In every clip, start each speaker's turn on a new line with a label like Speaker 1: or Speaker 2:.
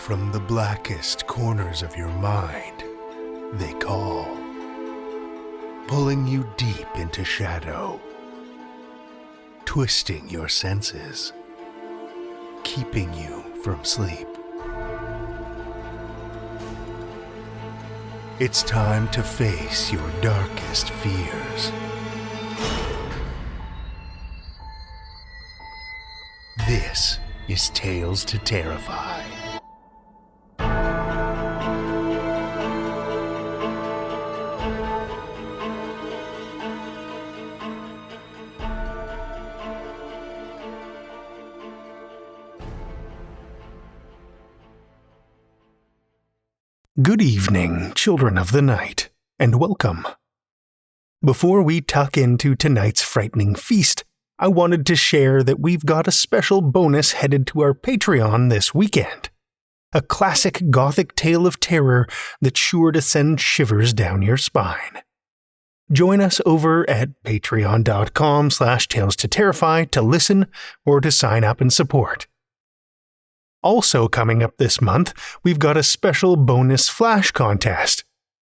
Speaker 1: From the blackest corners of your mind, they call, pulling you deep into shadow, twisting your senses, keeping you from sleep. It's time to face your darkest fears. This is Tales to Terrify. Good evening, children of the night, and welcome. Before we tuck into tonight's frightening feast, I wanted to share that we've got a special bonus headed to our Patreon this weekend. A classic gothic tale of terror that's sure to send shivers down your spine. Join us over at patreon.com/talestoterrify to listen or to sign up and support. Also coming up this month, we've got a special bonus flash contest.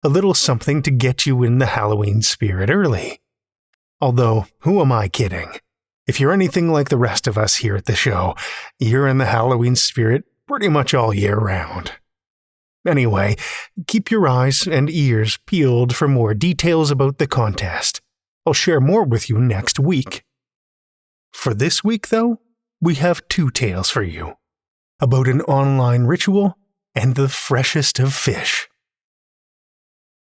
Speaker 1: A little something to get you in the Halloween spirit early. Although, who am I kidding? If you're anything like the rest of us here at the show, you're in the Halloween spirit pretty much all year round. Anyway, keep your eyes and ears peeled for more details about the contest. I'll share more with you next week. For this week, though, we have two tales for you. About an online ritual and the freshest of fish.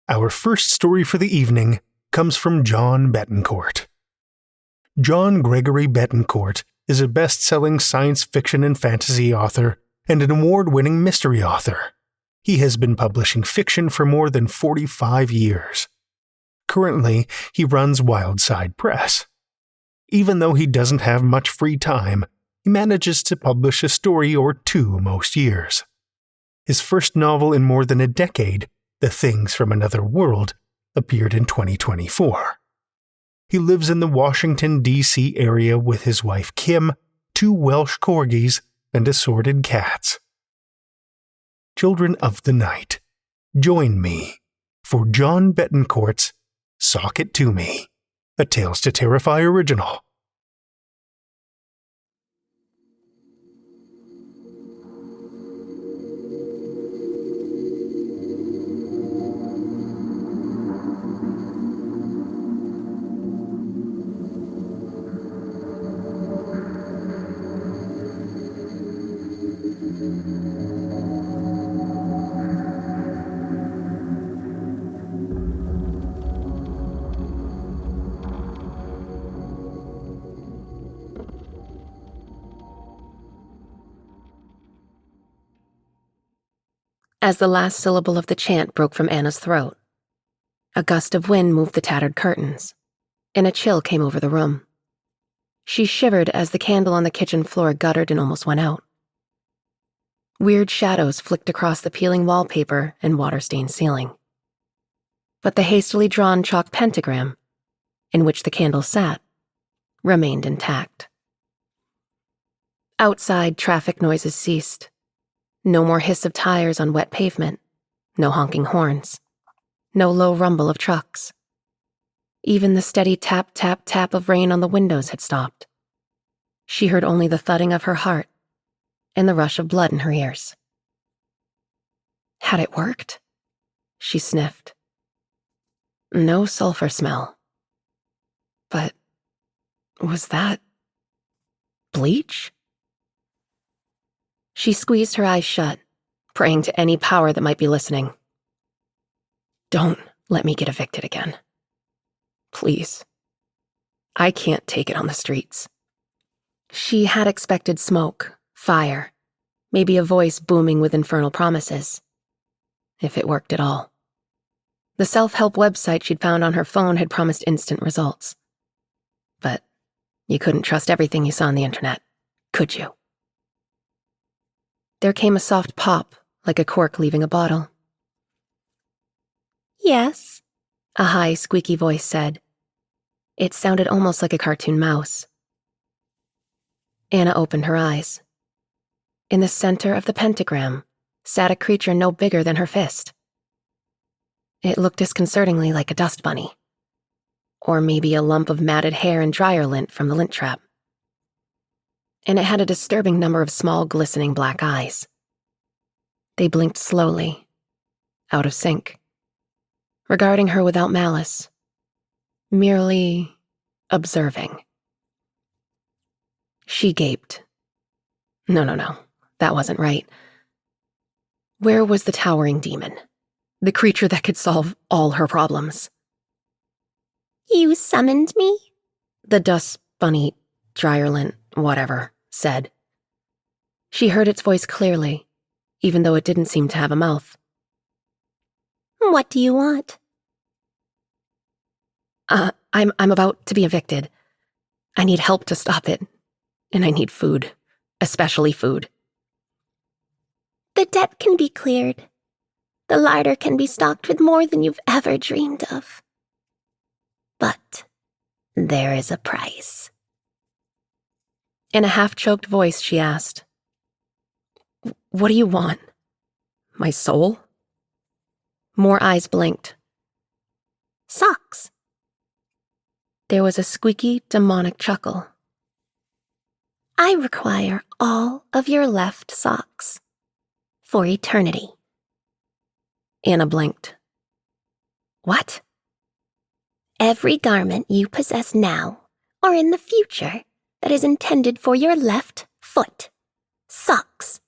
Speaker 1: Our first story for the evening comes from John Betancourt. John Gregory Betancourt is a best-selling science fiction and fantasy author and an award-winning mystery author. He has been publishing fiction for more than 45 years. Currently, he runs Wildside Press. Even though he doesn't have much free time, he manages to publish a story or two most years. His first novel in more than a decade, The Things from Another World, appeared in 2024. He lives in the Washington, D.C. area with his wife Kim, 2 Welsh corgis, and assorted cats. Children of the night, join me for John Betancourt's Sock It To Me, a Tales to Terrify original.
Speaker 2: As the last syllable of the chant broke from Anna's throat, a gust of wind moved the tattered curtains, and a chill came over the room. She shivered as the candle on the kitchen floor guttered and almost went out. Weird shadows flicked across the peeling wallpaper and water-stained ceiling. But the hastily drawn chalk pentagram, in which the candle sat, remained intact. Outside, traffic noises ceased. No more hiss of tires on wet pavement, no honking horns, no low rumble of trucks. Even the steady tap, tap, tap of rain on the windows had stopped. She heard only the thudding of her heart and the rush of blood in her ears. Had it worked? She sniffed. No sulfur smell. But was that bleach? She squeezed her eyes shut, praying to any power that might be listening. Don't let me get evicted again. Please. I can't take it on the streets. She had expected smoke, fire, maybe a voice booming with infernal promises. If it worked at all. The self-help website she'd found on her phone had promised instant results. But you couldn't trust everything you saw on the internet, could you? There came a soft pop, like a cork leaving a bottle. Yes, a high, squeaky voice said. It sounded almost like a cartoon mouse. Anna opened her eyes. In the center of the pentagram, sat a creature no bigger than her fist. It looked disconcertingly like a dust bunny. Or maybe a lump of matted hair and dryer lint from the lint trap. And it had a disturbing number of small, glistening black eyes. They blinked slowly, out of sync, regarding her without malice, merely observing. She gaped. No, that wasn't right. Where was the towering demon? The creature that could solve all her problems?
Speaker 3: You summoned me?
Speaker 2: The dust bunny, dryer lint, whatever, said. She heard its voice clearly, even though it didn't seem to have a mouth.
Speaker 3: What do you want?
Speaker 2: I'm about to be evicted. I need help to stop it. And I need food. Especially food.
Speaker 3: The debt can be cleared. The larder can be stocked with more than you've ever dreamed of. But there is a price.
Speaker 2: In a half-choked voice, she asked, "What do you want? My soul?" More eyes blinked.
Speaker 3: Socks.
Speaker 2: There was a squeaky, demonic chuckle.
Speaker 3: I require all of your left socks. For eternity.
Speaker 2: Anna blinked.
Speaker 3: What? Every garment you possess now or in the future that is intended for your left foot. Socks.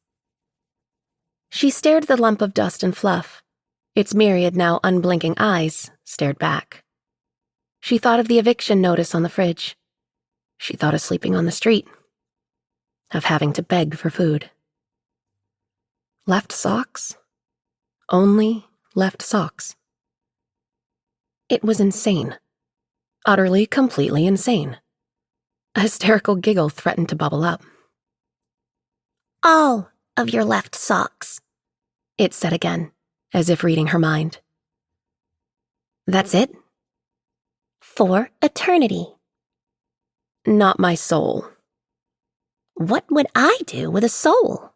Speaker 2: She stared at the lump of dust and fluff. Its myriad now unblinking eyes stared back. She thought of the eviction notice on the fridge. She thought of sleeping on the street. Of having to beg for food. Left socks? Only left socks. It was insane. Utterly, completely insane. A hysterical giggle threatened to bubble up.
Speaker 3: All of your left socks,
Speaker 2: it said again, as if reading her mind. That's it?
Speaker 3: For eternity.
Speaker 2: Not my soul.
Speaker 3: What would I do with a soul?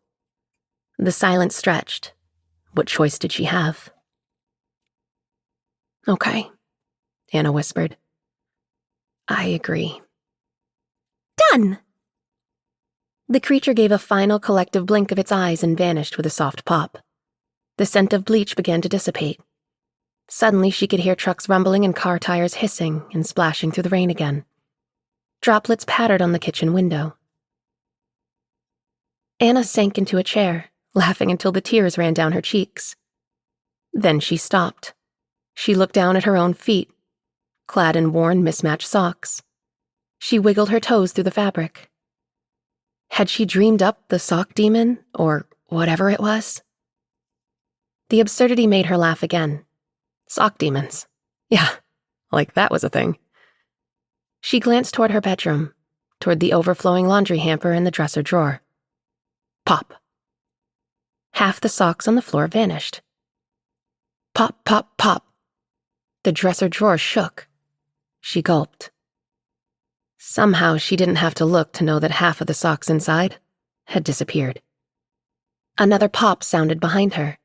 Speaker 2: The silence stretched. What choice did she have? Okay, Anna whispered. I agree.
Speaker 3: Done!
Speaker 2: The creature gave a final collective blink of its eyes and vanished with a soft pop. The scent of bleach began to dissipate. Suddenly she could hear trucks rumbling and car tires hissing and splashing through the rain again. Droplets pattered on the kitchen window. Anna sank into a chair, laughing until the tears ran down her cheeks. Then she stopped. She looked down at her own feet, clad in worn, mismatched socks. She wiggled her toes through the fabric. Had she dreamed up the sock demon, or whatever it was? The absurdity made her laugh again. Sock demons. Yeah, like that was a thing. She glanced toward her bedroom, toward the overflowing laundry hamper in the dresser drawer. Pop. Half the socks on the floor vanished. Pop, pop, pop. The dresser drawer shook. She gulped. Somehow she didn't have to look to know that half of the socks inside had disappeared. Another pop sounded behind her.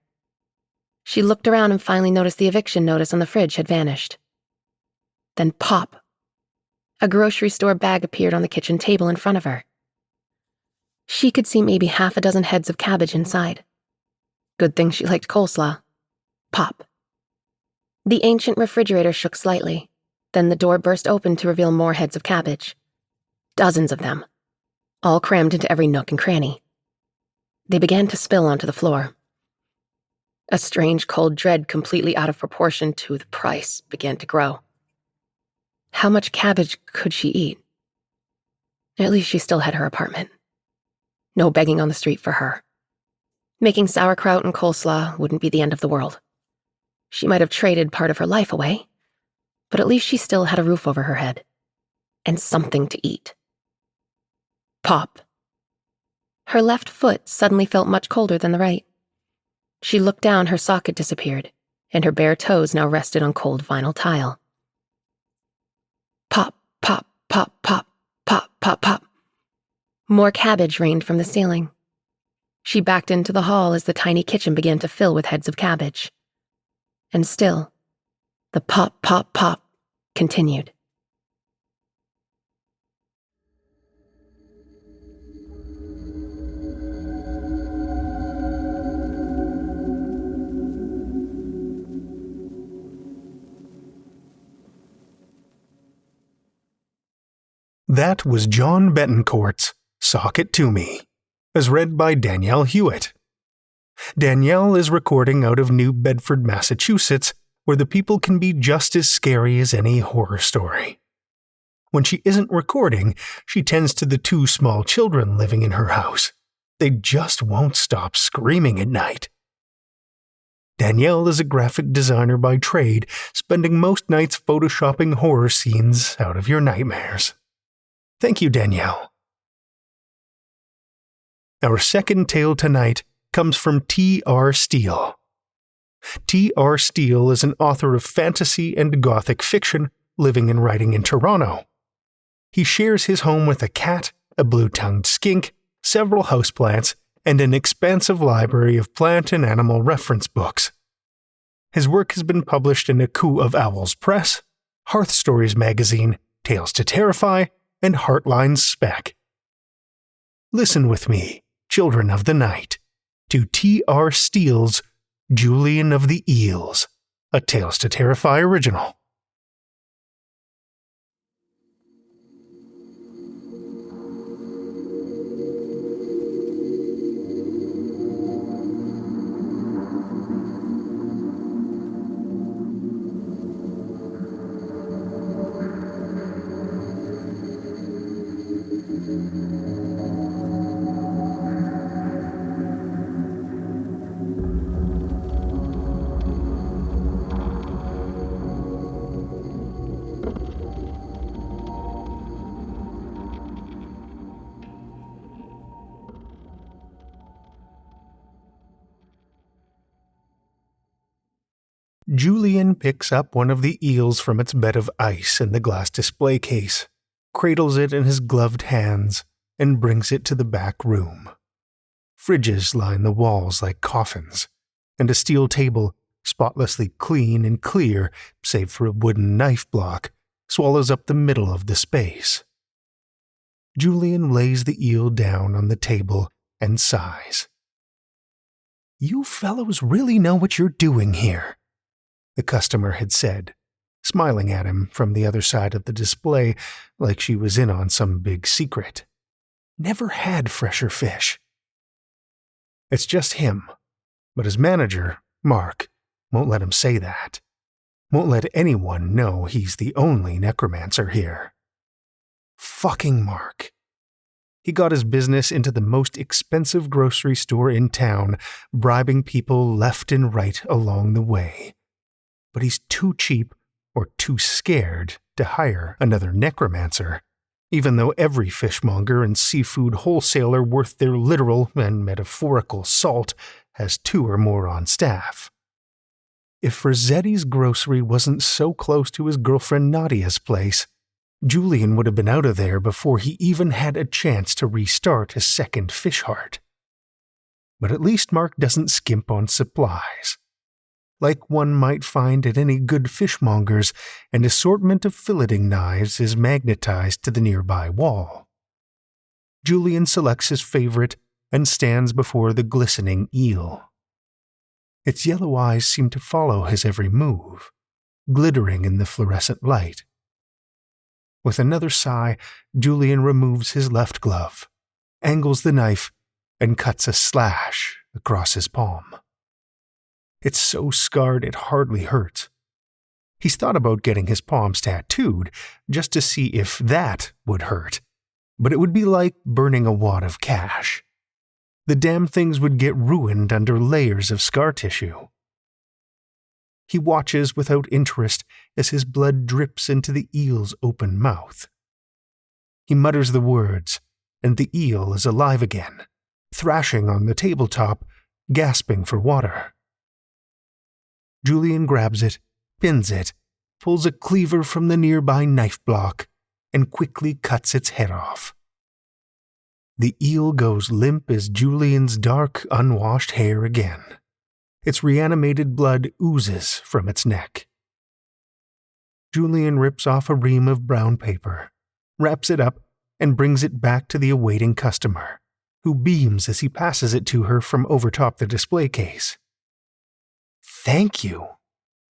Speaker 2: She looked around and finally noticed the eviction notice on the fridge had vanished. Then pop. A grocery store bag appeared on the kitchen table in front of her. She could see maybe half a dozen heads of cabbage inside. Good thing she liked coleslaw. Pop. The ancient refrigerator shook slightly. Then the door burst open to reveal more heads of cabbage. Dozens of them. All crammed into every nook and cranny. They began to spill onto the floor. A strange cold dread completely out of proportion to the price began to grow. How much cabbage could she eat? At least she still had her apartment. No begging on the street for her. Making sauerkraut and coleslaw wouldn't be the end of the world. She might have traded part of her life away, but at least she still had a roof over her head. And something to eat. Pop. Her left foot suddenly felt much colder than the right. She looked down, her sock had disappeared, and her bare toes now rested on cold vinyl tile. Pop, pop, pop, pop, pop, pop, pop. More cabbage rained from the ceiling. She backed into the hall as the tiny kitchen began to fill with heads of cabbage. And still, the pop, pop, pop continued.
Speaker 1: That was John Betancourt's Sock It To Me, as read by Danielle Hewitt. Danielle is recording out of New Bedford, Massachusetts, where the people can be just as scary as any horror story. When she isn't recording, she tends to the 2 small children living in her house. They just won't stop screaming at night. Danielle is a graphic designer by trade, spending most nights photoshopping horror scenes out of your nightmares. Thank you, Danielle. Our second tale tonight comes from T.R. Steele. T.R. Steele is an author of fantasy and gothic fiction living and writing in Toronto. He shares his home with a cat, a blue-tongued skink, several houseplants, and an expansive library of plant and animal reference books. His work has been published in A Coup of Owls Press, Hearth Stories magazine, Tales to Terrify, and Heartline's Spec. Listen with me, children of the night, to T.R. Steele's Julian of the Eels, a Tales to Terrify original. Julian picks up one of the eels from its bed of ice in the glass display case, cradles it in his gloved hands, and brings it to the back room. Fridges line the walls like coffins, and a steel table, spotlessly clean and clear save for a wooden knife block, swallows up the middle of the space. Julian lays the eel down on the table and sighs. "You fellows really know what you're doing here," the customer had said, smiling at him from the other side of the display like she was in on some big secret. Never had fresher fish. It's just him, but his manager, Mark, won't let him say that. Won't let anyone know he's the only necromancer here. Fucking Mark. He got his business into the most expensive grocery store in town, bribing people left and right along the way. But he's too cheap or too scared to hire another necromancer, even though every fishmonger and seafood wholesaler worth their literal and metaphorical salt has 2 or more on staff. If Rossetti's grocery wasn't so close to his girlfriend Nadia's place, Julian would have been out of there before he even had a chance to restart a second fish heart. But at least Mark doesn't skimp on supplies. Like one might find at any good fishmonger's, an assortment of filleting knives is magnetized to the nearby wall. Julian selects his favorite and stands before the glistening eel. Its yellow eyes seem to follow his every move, glittering in the fluorescent light. With another sigh, Julian removes his left glove, angles the knife, and cuts a slash across his palm. It's so scarred it hardly hurts. He's thought about getting his palms tattooed just to see if that would hurt, but it would be like burning a wad of cash. The damn things would get ruined under layers of scar tissue. He watches without interest as his blood drips into the eel's open mouth. He mutters the words, and the eel is alive again, thrashing on the tabletop, gasping for water. Julian grabs it, pins it, pulls a cleaver from the nearby knife block, and quickly cuts its head off. The eel goes limp as Julian's dark, unwashed hair again. Its reanimated blood oozes from its neck. Julian rips off a ream of brown paper, wraps it up, and brings it back to the awaiting customer, who beams as he passes it to her from overtop the display case. "Thank you,"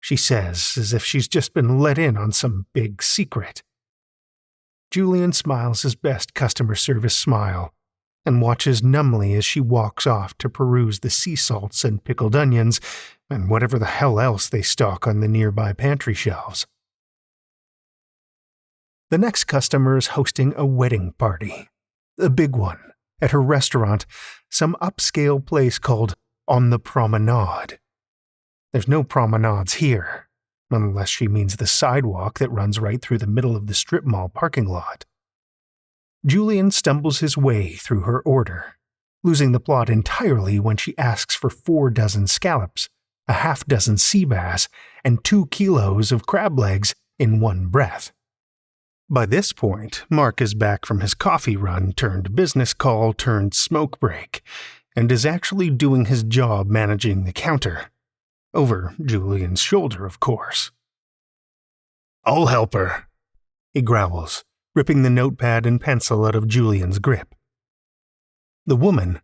Speaker 1: she says, as if she's just been let in on some big secret. Julian smiles his best customer service smile and watches numbly as she walks off to peruse the sea salts and pickled onions and whatever the hell else they stock on the nearby pantry shelves. The next customer is hosting a wedding party, a big one, at her restaurant, some upscale place called On the Promenade. There's no promenades here, unless she means the sidewalk that runs right through the middle of the strip mall parking lot. Julian stumbles his way through her order, losing the plot entirely when she asks for 4 dozen scallops, a half-dozen sea bass, and 2 kilos of crab legs in one breath. By this point, Mark is back from his coffee run turned business call turned smoke break, and is actually doing his job managing the counter. Over Julian's shoulder, of course. "I'll help her," he growls, ripping the notepad and pencil out of Julian's grip. The woman,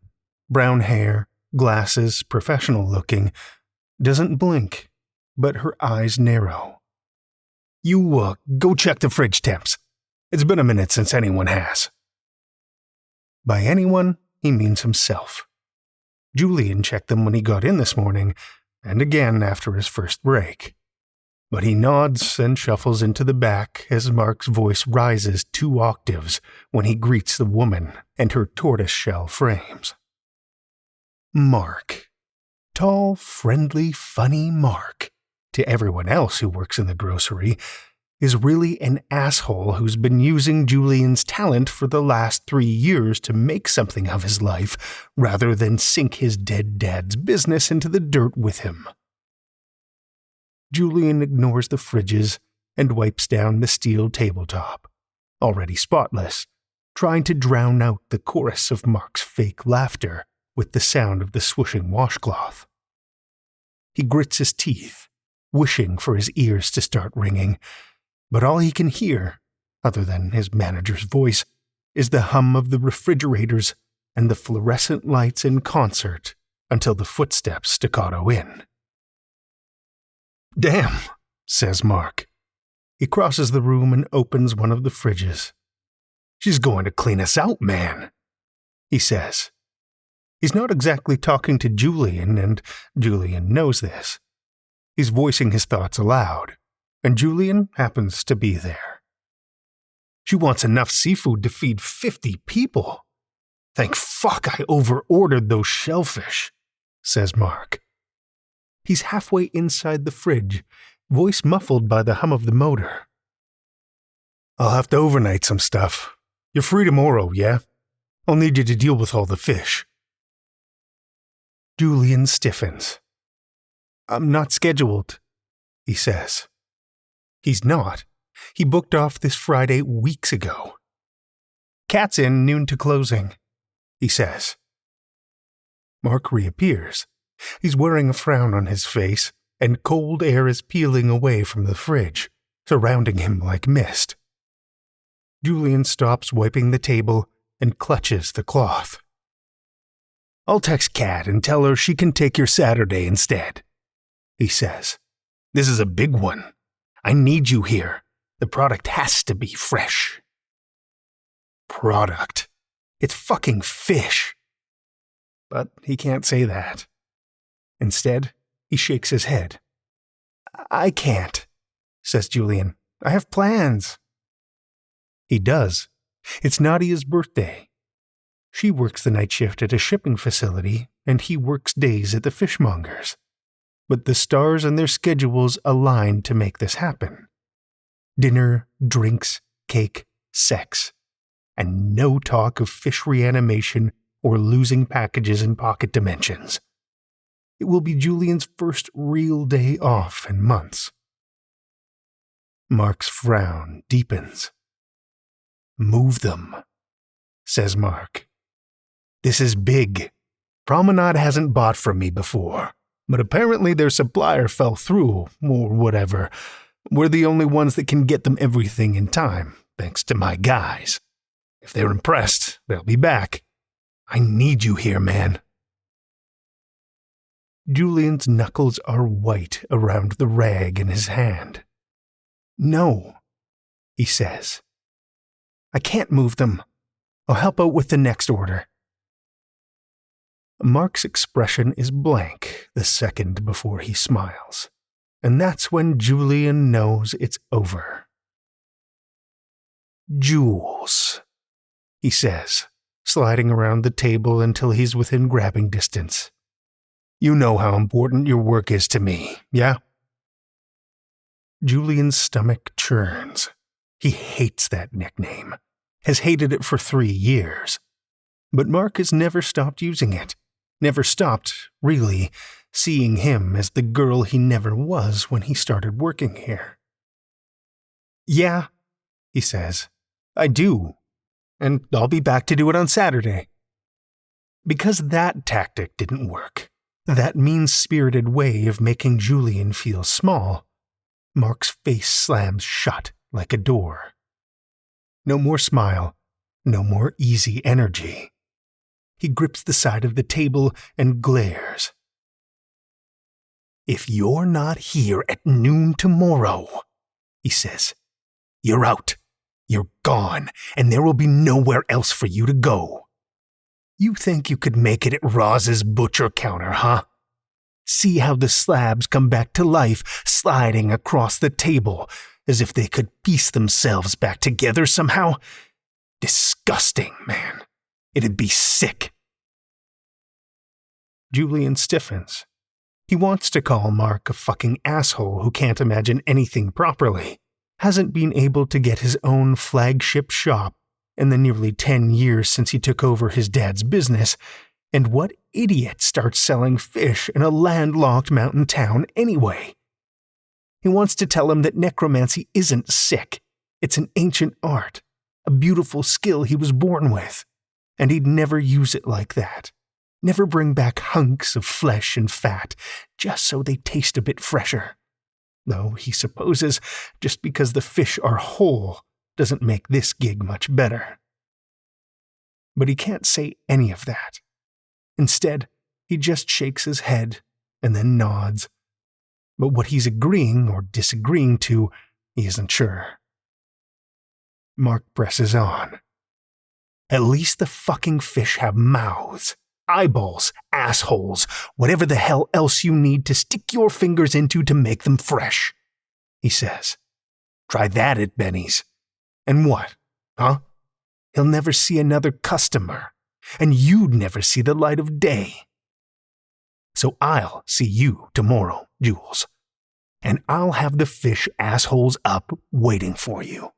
Speaker 1: brown hair, glasses, professional looking, doesn't blink, but her eyes narrow. You go check the fridge temps. It's been a minute since anyone has." By anyone, he means himself. Julian checked them when he got in this morning, and again after his first break. But he nods and shuffles into the back as Mark's voice rises 2 octaves when he greets the woman and her tortoiseshell frames. Mark. Tall, friendly, funny Mark, to everyone else who works in the grocery, is really an asshole who's been using Julian's talent for the last 3 years to make something of his life rather than sink his dead dad's business into the dirt with him. Julian ignores the fridges and wipes down the steel tabletop, already spotless, trying to drown out the chorus of Mark's fake laughter with the sound of the swooshing washcloth. He grits his teeth, wishing for his ears to start ringing, but all he can hear, other than his manager's voice, is the hum of the refrigerators and the fluorescent lights in concert until the footsteps staccato in. "Damn," says Mark. He crosses the room and opens one of the fridges. "She's going to clean us out, man," he says. He's not exactly talking to Julian, and Julian knows this. He's voicing his thoughts aloud, and Julian happens to be there. "She wants enough seafood to feed 50 people. Thank fuck I over-ordered those shellfish," says Mark. He's halfway inside the fridge, voice muffled by the hum of the motor. "I'll have to overnight some stuff. You're free tomorrow, yeah? I'll need you to deal with all the fish." Julian stiffens. "I'm not scheduled," he says. He's not. He booked off this Friday weeks ago. "Cat's in noon to closing," he says. Mark reappears. He's wearing a frown on his face, and cold air is peeling away from the fridge, surrounding him like mist. Julian stops wiping the table and clutches the cloth. "I'll text Kat and tell her she can take your Saturday instead," he says. "This is a big one. I need you here. The product has to be fresh." Product. It's fucking fish. But he can't say that. Instead, he shakes his head. "I can't," says Julian. "I have plans." He does. It's Nadia's birthday. She works the night shift at a shipping facility, and he works days at the fishmonger's. But the stars and their schedules align to make this happen. Dinner, drinks, cake, sex, and no talk of fish reanimation or losing packages in pocket dimensions. It will be Julian's first real day off in months. Mark's frown deepens. "Move them," says Mark, This is big. Promenade hasn't bought from me before, but apparently their supplier fell through, or whatever. We're the only ones that can get them everything in time, thanks to my guys. If they're impressed, they'll be back. I need you here, man." Julian's knuckles are white around the rag in his hand. "No," he says. "I can't move them. I'll help out with the next order." Mark's expression is blank the second before he smiles, and that's when Julian knows it's over. "Jules," he says, sliding around the table until he's within grabbing distance. "You know how important your work is to me, yeah?" Julian's stomach churns. He hates that nickname, has hated it for 3 years. But Mark has never stopped using it, never stopped, really, seeing him as the girl he never was when he started working here. "Yeah," he says, "I do, and I'll be back to do it on Saturday." Because that tactic didn't work, that mean-spirited way of making Julian feel small, Mark's face slams shut like a door. No more smile, no more easy energy. He grips the side of the table and glares. "If you're not here at noon tomorrow," he says, "you're out, you're gone, and there will be nowhere else for you to go. You think you could make it at Roz's butcher counter, huh? See how the slabs come back to life, sliding across the table, as if they could piece themselves back together somehow? Disgusting, man. It'd be sick." Julian stiffens. He wants to call Mark a fucking asshole who can't imagine anything properly, hasn't been able to get his own flagship shop in the nearly 10 years since he took over his dad's business, and what idiot starts selling fish in a landlocked mountain town anyway? He wants to tell him that necromancy isn't sick. It's an ancient art, a beautiful skill he was born with, and he'd never use it like that. Never bring back hunks of flesh and fat just so they taste a bit fresher. Though he supposes just because the fish are whole doesn't make this gig much better. But he can't say any of that. Instead, he just shakes his head and then nods. But what he's agreeing or disagreeing to, he isn't sure. Mark presses on. "At least the fucking fish have mouths, eyeballs, assholes, whatever the hell else you need to stick your fingers into to make them fresh," he says. "Try that at Benny's. And what, huh? He'll never see another customer, and you'd never see the light of day. So I'll see you tomorrow, Jules, and I'll have the fish assholes up waiting for you."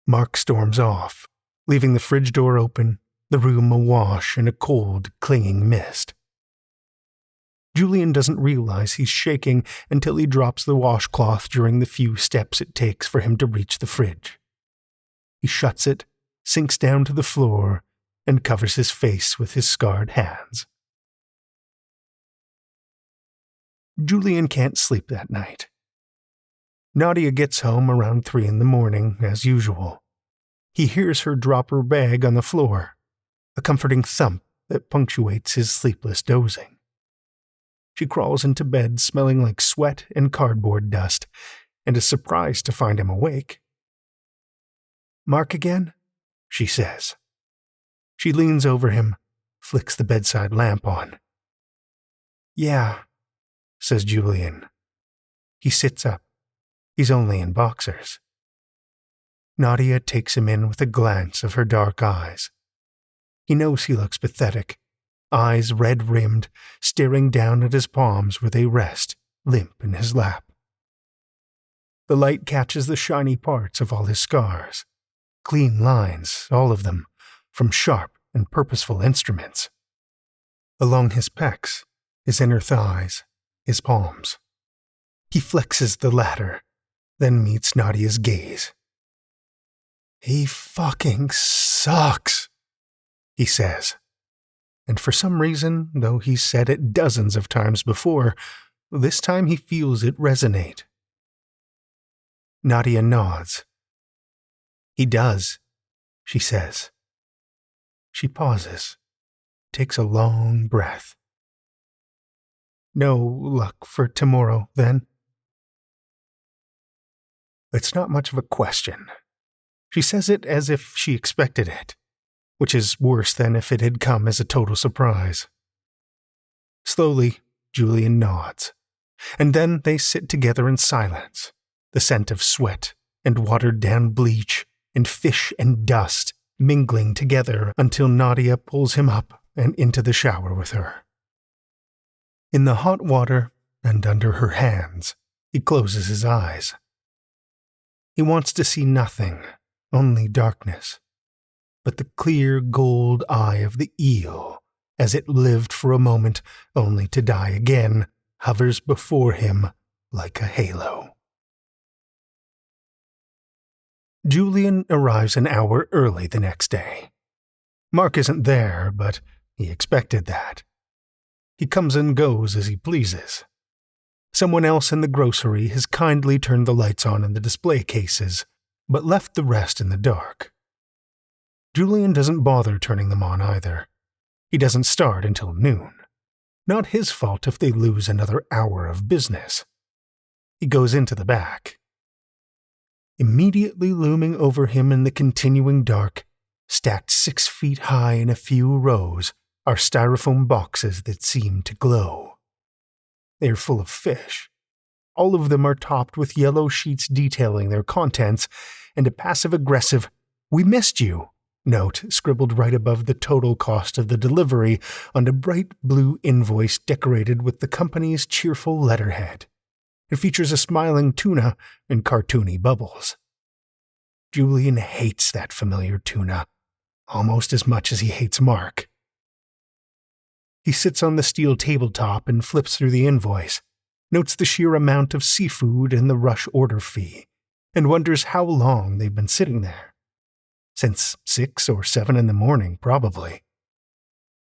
Speaker 1: Mark storms off, leaving the fridge door open, the room awash in a cold, clinging mist. Julian doesn't realize he's shaking until he drops the washcloth during the few steps it takes for him to reach the fridge. He shuts it, sinks down to the floor, and covers his face with his scarred hands. Julian can't sleep that night. Nadia gets home around 3 a.m, as usual. He hears her drop her bag on the floor, a comforting thump that punctuates his sleepless dozing. She crawls into bed smelling like sweat and cardboard dust, and is surprised to find him awake. "Mark again?" she says. She leans over him, flicks the bedside lamp on. "Yeah," says Julian. He sits up. He's only in boxers. Nadia takes him in with a glance of her dark eyes. He knows he looks pathetic, eyes red-rimmed, staring down at his palms where they rest, limp in his lap. The light catches the shiny parts of all his scars, clean lines, all of them, from sharp and purposeful instruments. Along his pecs, his inner thighs, his palms. He flexes the latter, then meets Nadia's gaze. "He fucking sucks," he says. And for some reason, though he's said it dozens of times before, this time he feels it resonate. Nadia nods. He does, she says. She pauses, takes a long breath. No luck for tomorrow, then? It's not much of a question. She says it as if she expected it, which is worse than if it had come as a total surprise. Slowly, Julian nods, and then they sit together in silence, the scent of sweat and watered-down bleach and fish and dust mingling together until Nadia pulls him up and into the shower with her. In the hot water and under her hands, he closes his eyes. He wants to see nothing, only darkness, but the clear gold eye of the eel, as it lived for a moment only to die again, hovers before him like a halo. Julian arrives an hour early the next day. Mark isn't there, but he expected that. He comes and goes as he pleases. Someone else in the grocery has kindly turned the lights on in the display cases, but left the rest in the dark. Julian doesn't bother turning them on either. He doesn't start until noon. Not his fault if they lose another hour of business. He goes into the back. Immediately looming over him in the continuing dark, stacked 6 feet high in a few rows, are styrofoam boxes that seem to glow. They are full of fish. All of them are topped with yellow sheets detailing their contents and a passive-aggressive "We missed you" note scribbled right above the total cost of the delivery on a bright blue invoice decorated with the company's cheerful letterhead. It features a smiling tuna and cartoony bubbles. Julian hates that familiar tuna, almost as much as he hates Mark. He sits on the steel tabletop and flips through the invoice, notes the sheer amount of seafood and the rush order fee, and wonders how long they've been sitting there. Since 6 or 7 in the morning, probably.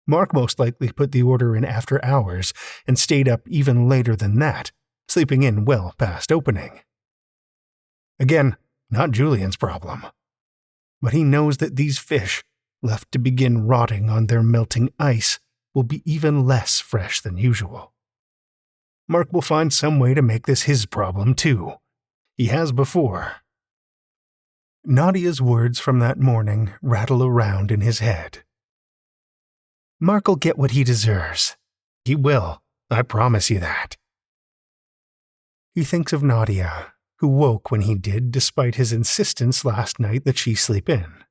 Speaker 1: Mark most likely put the order in after hours and stayed up even later than that, sleeping in well past opening. Again, not Julian's problem. But he knows that these fish, left to begin rotting on their melting ice, will be even less fresh than usual. Mark will find some way to make this his problem, too. He has before. Nadia's words from that morning rattle around in his head. Mark'll get what he deserves. He will, I promise you that. He thinks of Nadia, who woke when he did despite his insistence last night that she sleep in.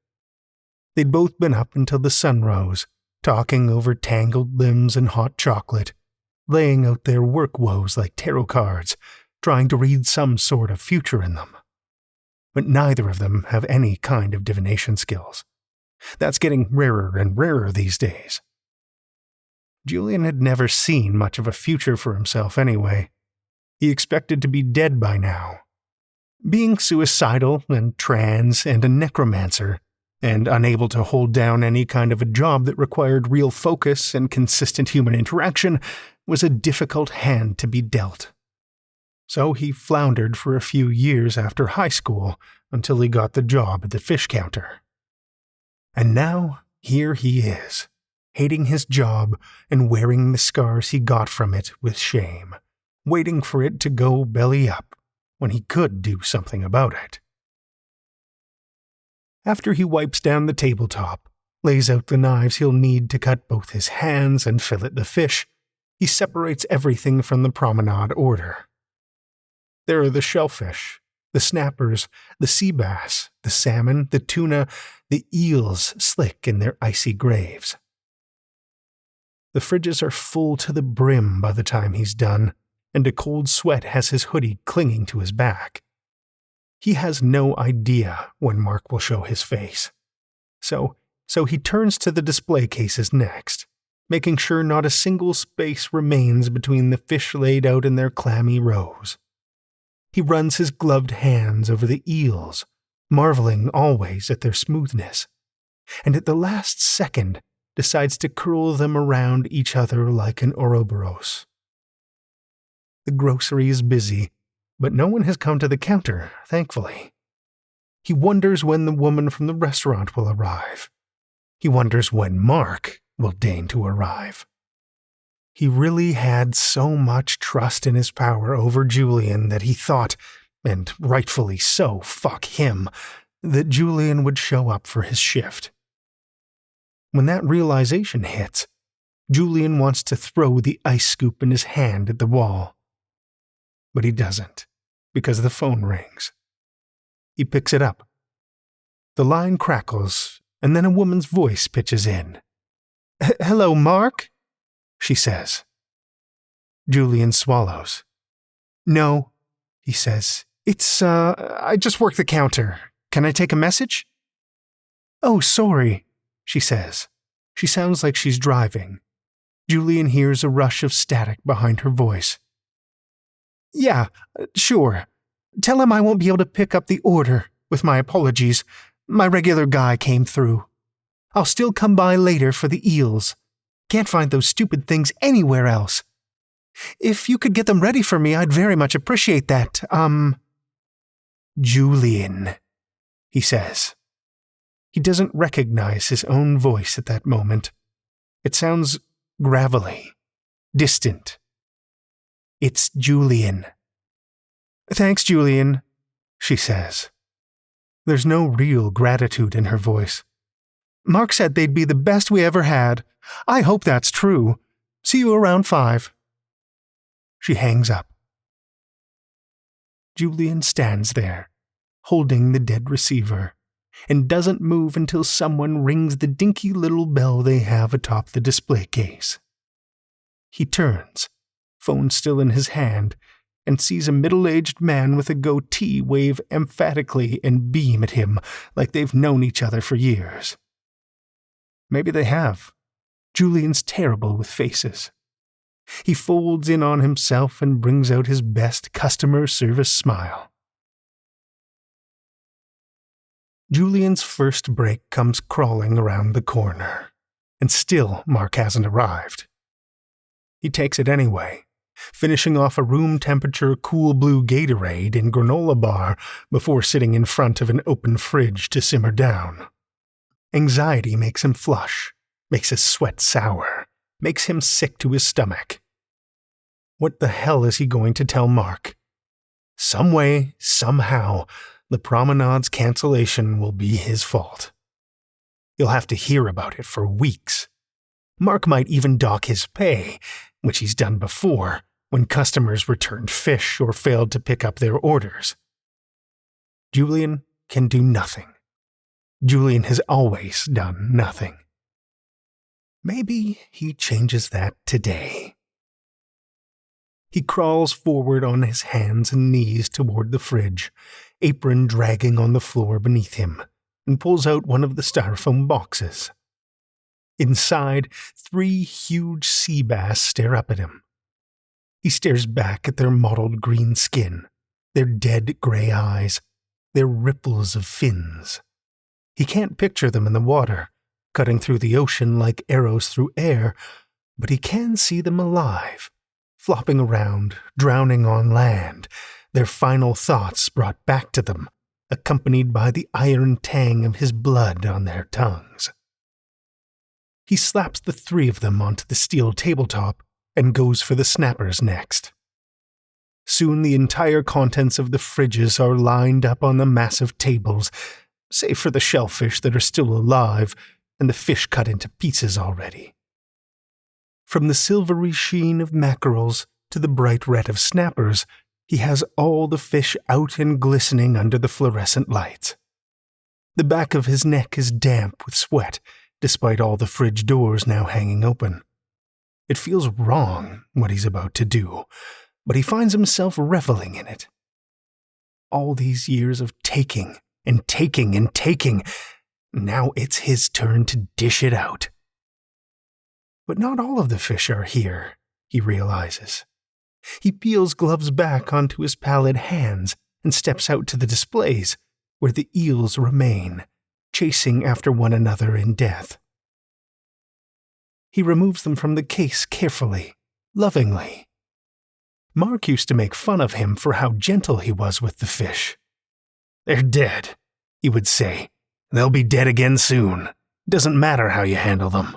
Speaker 1: They'd both been up until the sun rose, talking over tangled limbs and hot chocolate, laying out their work woes like tarot cards, trying to read some sort of future in them. But neither of them have any kind of divination skills. That's getting rarer and rarer these days. Julian had never seen much of a future for himself anyway. He expected to be dead by now. Being suicidal and trans and a necromancer, and unable to hold down any kind of a job that required real focus and consistent human interaction, was a difficult hand to be dealt. So he floundered for a few years after high school until he got the job at the fish counter. And now, here he is, hating his job and wearing the scars he got from it with shame, waiting for it to go belly up when he could do something about it. After he wipes down the tabletop, lays out the knives he'll need to cut both his hands and fillet the fish, he separates everything from the promenade order. There are the shellfish, the snappers, the sea bass, the salmon, the tuna, the eels slick in their icy graves. The fridges are full to the brim by the time he's done, and a cold sweat has his hoodie clinging to his back. He has no idea when Mark will show his face. So he turns to the display cases next, making sure not a single space remains between the fish laid out in their clammy rows. He runs his gloved hands over the eels, marveling always at their smoothness. And at the last second, decides to curl them around each other like an Ouroboros. The grocery is busy, but no one has come to the counter, thankfully. He wonders when the woman from the restaurant will arrive. He wonders when Mark will deign to arrive. He really had so much trust in his power over Julian that he thought, and rightfully so, fuck him, that Julian would show up for his shift. When that realization hits, Julian wants to throw the ice scoop in his hand at the wall. But he doesn't, because the phone rings. He picks it up. The line crackles, and then a woman's voice pitches in. "Hello, Mark?" she says. Julian swallows. "No," he says. I just work the counter. Can I take a message?" "Oh, sorry," she says. She sounds like she's driving. Julian hears a rush of static behind her voice. "Yeah, sure. Tell him I won't be able to pick up the order, with my apologies. My regular guy came through. I'll still come by later for the eels. Can't find those stupid things anywhere else. If you could get them ready for me, I'd very much appreciate that. Julian," he says. He doesn't recognize his own voice at that moment. It sounds gravelly, distant. It's Julian. "Thanks, Julian," she says. There's no real gratitude in her voice. "Mark said they'd be the best we ever had. I hope that's true. See you around 5. She hangs up. Julian stands there, holding the dead receiver, and doesn't move until someone rings the dinky little bell they have atop the display case. He turns, phone still in his hand, and sees a middle-aged man with a goatee wave emphatically and beam at him like they've known each other for years. Maybe they have. Julian's terrible with faces. He folds in on himself and brings out his best customer service smile. Julian's first break comes crawling around the corner, and still Mark hasn't arrived. He takes it anyway, finishing off a room-temperature cool blue Gatorade and granola bar before sitting in front of an open fridge to simmer down. Anxiety makes him flush, makes his sweat sour, makes him sick to his stomach. What the hell is he going to tell Mark? Some way, somehow, the promenade's cancellation will be his fault. He'll have to hear about it for weeks. Mark might even dock his pay, which he's done before, when customers returned fish or failed to pick up their orders. Julian can do nothing. Julian has always done nothing. Maybe he changes that today. He crawls forward on his hands and knees toward the fridge, apron dragging on the floor beneath him, and pulls out one of the styrofoam boxes. Inside, 3 huge sea bass stare up at him. He stares back at their mottled green skin, their dead gray eyes, their ripples of fins. He can't picture them in the water, cutting through the ocean like arrows through air, but he can see them alive, flopping around, drowning on land, their final thoughts brought back to them, accompanied by the iron tang of his blood on their tongues. He slaps the 3 of them onto the steel tabletop and goes for the snappers next. Soon the entire contents of the fridges are lined up on the massive tables, save for the shellfish that are still alive and the fish cut into pieces already. From the silvery sheen of mackerels to the bright red of snappers, he has all the fish out and glistening under the fluorescent lights. The back of his neck is damp with sweat, despite all the fridge doors now hanging open. It feels wrong, what he's about to do, but he finds himself reveling in it. All these years of taking and taking and taking, now it's his turn to dish it out. But not all of the fish are here, he realizes. He peels gloves back onto his pallid hands and steps out to the displays, where the eels remain, chasing after one another in death. He removes them from the case carefully, lovingly. Mark used to make fun of him for how gentle he was with the fish. "They're dead," he would say. "They'll be dead again soon. Doesn't matter how you handle them."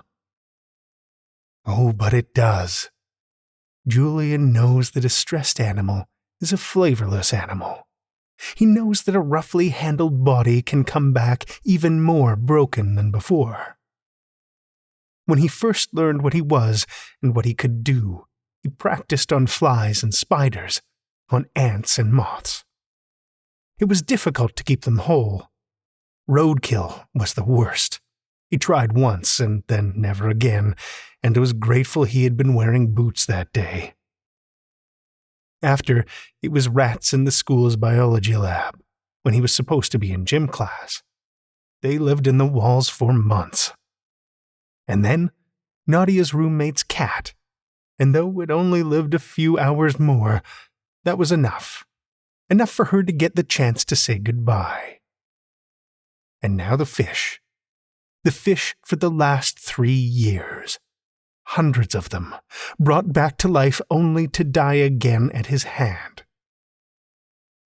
Speaker 1: Oh, but it does. Julian knows that a stressed animal is a flavorless animal. He knows that a roughly handled body can come back even more broken than before. When he first learned what he was and what he could do, he practiced on flies and spiders, on ants and moths. It was difficult to keep them whole. Roadkill was the worst. He tried once and then never again, and was grateful he had been wearing boots that day. After, it was rats in the school's biology lab, when he was supposed to be in gym class. They lived in the walls for months. And then, Nadia's roommate's cat, and though it only lived a few hours more, that was enough. Enough for her to get the chance to say goodbye. And now the fish. The fish for the last 3 years. Hundreds of them, brought back to life only to die again at his hand.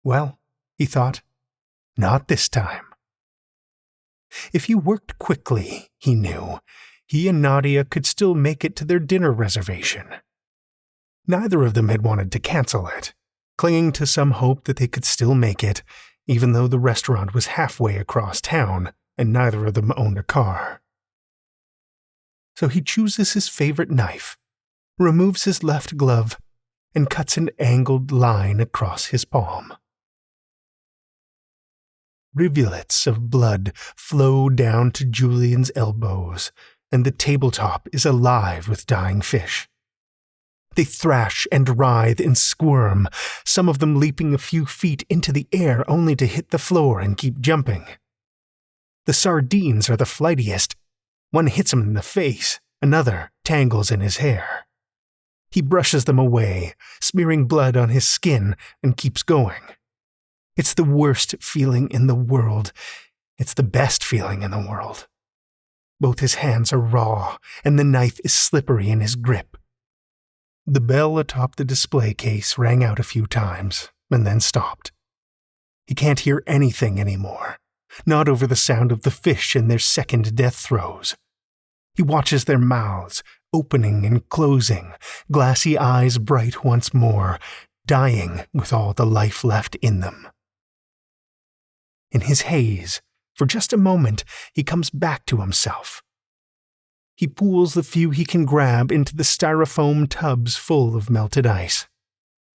Speaker 1: Well, he thought, not this time. If he worked quickly, he knew, he and Nadia could still make it to their dinner reservation. Neither of them had wanted to cancel it, clinging to some hope that they could still make it, even though the restaurant was halfway across town and neither of them owned a car. So he chooses his favorite knife, removes his left glove, and cuts an angled line across his palm. Rivulets of blood flow down to Julian's elbows, and the tabletop is alive with dying fish. They thrash and writhe and squirm, some of them leaping a few feet into the air only to hit the floor and keep jumping. The sardines are the flightiest. One hits him in the face, another tangles in his hair. He brushes them away, smearing blood on his skin, and keeps going. It's the worst feeling in the world. It's the best feeling in the world. Both his hands are raw, and the knife is slippery in his grip. The bell atop the display case rang out a few times, and then stopped. He can't hear anything anymore, not over the sound of the fish in their second death throes. He watches their mouths, opening and closing, glassy eyes bright once more, dying with all the life left in them. In his haze, for just a moment, he comes back to himself. He pools the few he can grab into the styrofoam tubs full of melted ice.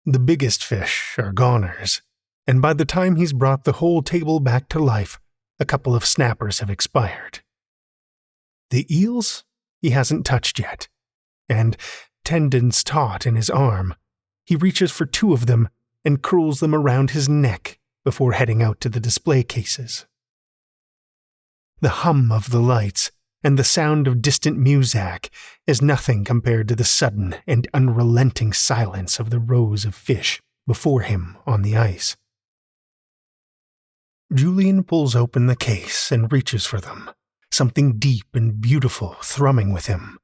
Speaker 1: The biggest fish are goners, and by the time he's brought the whole table back to life, a couple of snappers have expired. The eels he hasn't touched yet, and, tendons taut in his arm, he reaches for 2 of them and curls them around his neck before heading out to the display cases. The hum of the lights and the sound of distant muzak is nothing compared to the sudden and unrelenting silence of the rows of fish before him on the ice. Julian pulls open the case and reaches for them, something deep and beautiful thrumming with him,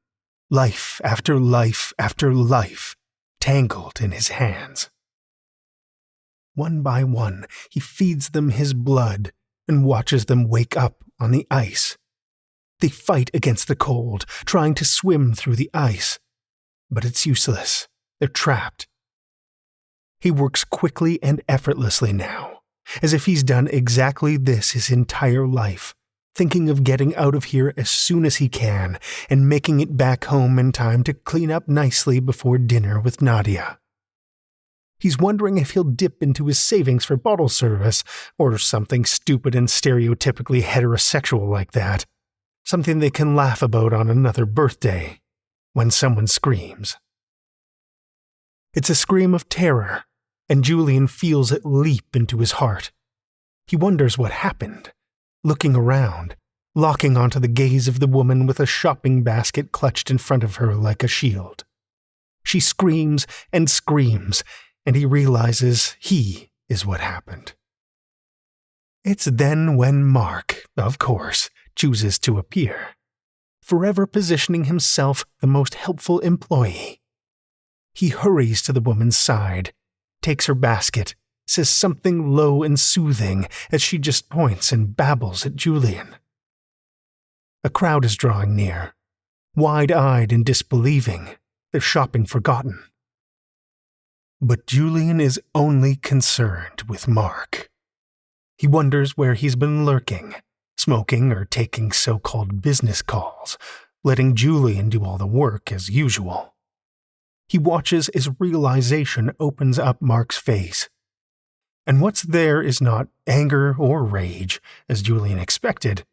Speaker 1: life after life after life, tangled in his hands. One by one, he feeds them his blood and watches them wake up on the ice. They fight against the cold, trying to swim through the ice, but it's useless. They're trapped. He works quickly and effortlessly now, as if he's done exactly this his entire life, thinking of getting out of here as soon as he can and making it back home in time to clean up nicely before dinner with Nadia. He's wondering if he'll dip into his savings for bottle service, or something stupid and stereotypically heterosexual like that. Something they can laugh about on another birthday, when someone screams. It's a scream of terror, and Julian feels it leap into his heart. He wonders what happened, looking around, locking onto the gaze of the woman with a shopping basket clutched in front of her like a shield. She screams and screams, and he realizes he is what happened. It's then when Mark, of course, chooses to appear. forever positioning himself the most helpful employee. He hurries to the woman's side, takes her basket, says something low and soothing as she just points and babbles at Julian. A crowd is drawing near, wide-eyed and disbelieving, their shopping forgotten. But Julian is only concerned with Mark. He wonders where he's been lurking, smoking or taking so-called business calls, letting Julian do all the work as usual. He watches as realization opens up Mark's face. And what's there is not anger or rage, as Julian expected,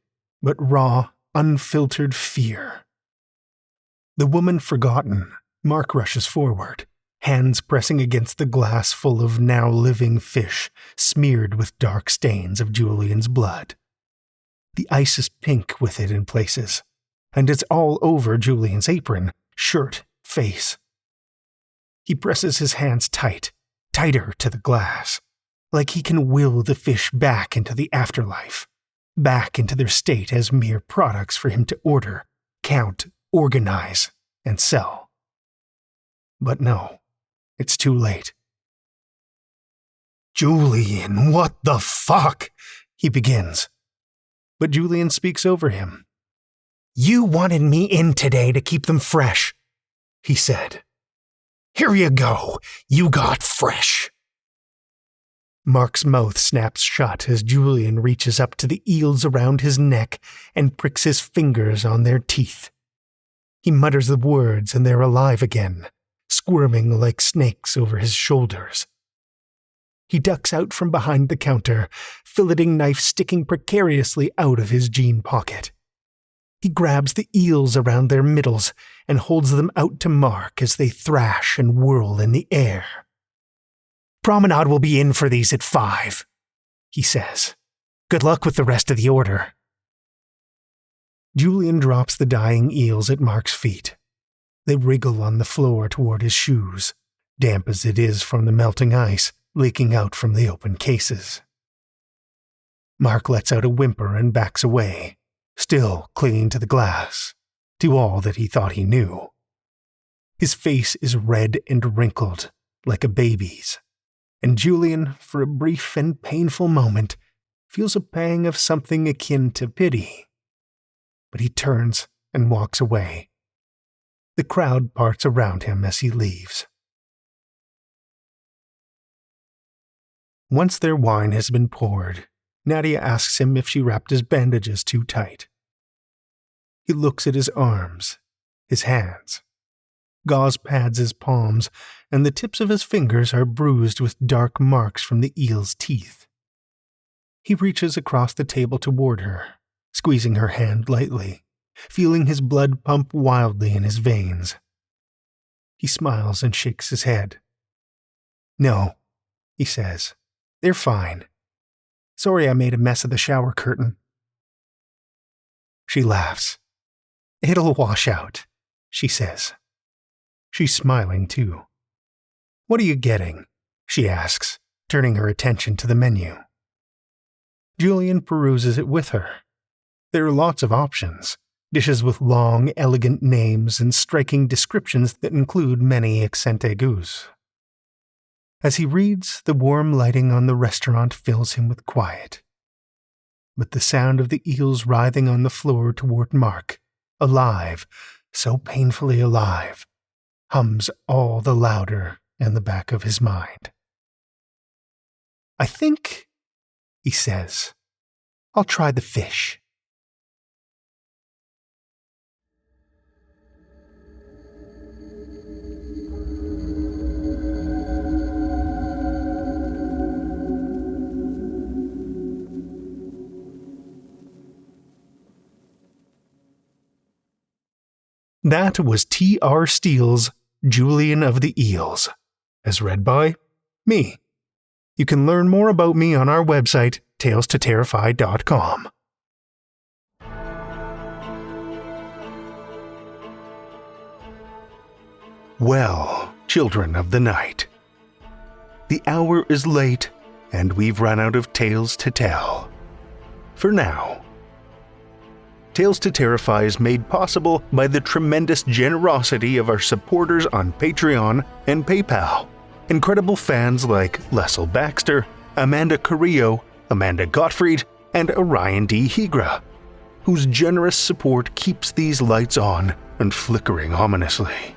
Speaker 1: but raw, unfiltered fear. The woman forgotten, Mark rushes forward, hands pressing against the glass full of now living fish smeared with dark stains of Julian's blood. The ice is pink with it in places, and it's all over Julian's apron, shirt, face. He presses his hands tighter to the glass, like he can will the fish back into the afterlife, back into their state as mere products for him to order, count, organize, and sell. But no, it's too late. "Julian, what the fuck?" he begins. But Julian speaks over him. "You wanted me in today to keep them fresh," he said. "Here you go, you got fresh." Mark's mouth snaps shut as Julian reaches up to the eels around his neck and pricks his fingers on their teeth. He mutters the words and they're alive again, squirming like snakes over his shoulders. He ducks out from behind the counter, filleting knife sticking precariously out of his jean pocket. He grabs the eels around their middles and holds them out to Mark as they thrash and whirl in the air. "Promenade will be in for these at 5, he says. "Good luck with the rest of the order." Julian drops the dying eels at Mark's feet. They wriggle on the floor toward his shoes, damp as it is from the melting ice leaking out from the open cases. Mark lets out a whimper and backs away, still clinging to the glass, to all that he thought he knew. His face is red and wrinkled, like a baby's, and Julian, for a brief and painful moment, feels a pang of something akin to pity. But he turns and walks away. The crowd parts around him as he leaves. Once their wine has been poured, Nadia asks him if she wrapped his bandages too tight. He looks at his arms, his hands. Gauze pads his palms, and the tips of his fingers are bruised with dark marks from the eel's teeth. He reaches across the table toward her, squeezing her hand lightly, feeling his blood pump wildly in his veins. He smiles and shakes his head. "No," he says. "They're fine. Sorry I made a mess of the shower curtain." She laughs. "It'll wash out," she says. She's smiling too. "What are you getting?" she asks, turning her attention to the menu. Julian peruses it with her. There are lots of options, dishes with long, elegant names and striking descriptions that include many accent aigus. As he reads, the warm lighting on the restaurant fills him with quiet. But the sound of the eels writhing on the floor toward Mark, alive, so painfully alive, hums all the louder in the back of his mind. "I think," he says, "I'll try the fish." That was T.R. Steele's Julian of the Eels, as read by me. You can learn more about me on our website, talestoterrify.com. Well, children of the night, the hour is late and we've run out of tales to tell. For now. Tales to Terrify is made possible by the tremendous generosity of our supporters on Patreon and PayPal. Incredible fans like Lestle Baxter, Amanda Carrillo, Amanda Gottfried, and Orion D. Hegre, whose generous support keeps these lights on and flickering ominously.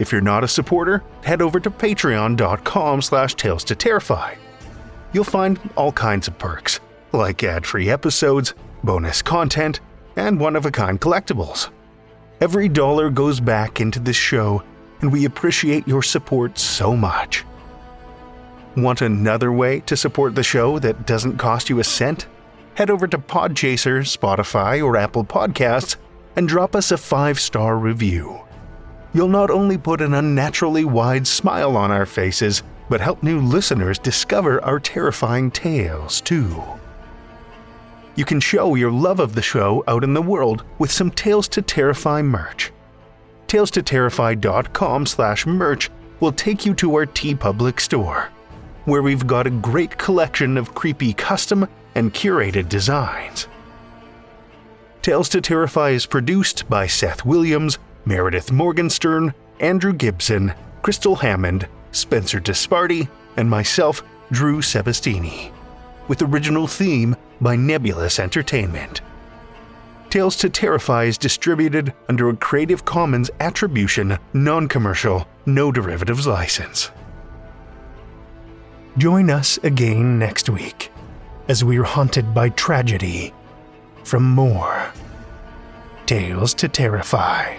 Speaker 1: If you're not a supporter, head over to patreon.com/Tales to Terrify. You'll find all kinds of perks, like ad-free episodes, bonus content, and one-of-a-kind collectibles. Every dollar goes back into this show, and we appreciate your support so much. Want another way to support the show that doesn't cost you a cent? Head over to Podchaser, Spotify, or Apple Podcasts and drop us a 5-star review. You'll not only put an unnaturally wide smile on our faces, but help new listeners discover our terrifying tales too. You can show your love of the show out in the world with some Tales to Terrify merch. TalesToTerrify.com/merch will take you to our TeePublic store, where we've got a great collection of creepy custom and curated designs. Tales to Terrify is produced by Seth Williams, Meredith Morgenstern, Andrew Gibson, Crystal Hammond, Spencer Disparty, and myself, Drew Sebesteny, with original theme by Nebulous Entertainment. Tales to Terrify is distributed under a Creative Commons Attribution, Non-Commercial, No Derivatives license. Join us again next week as we're haunted by tragedy from more Tales to Terrify.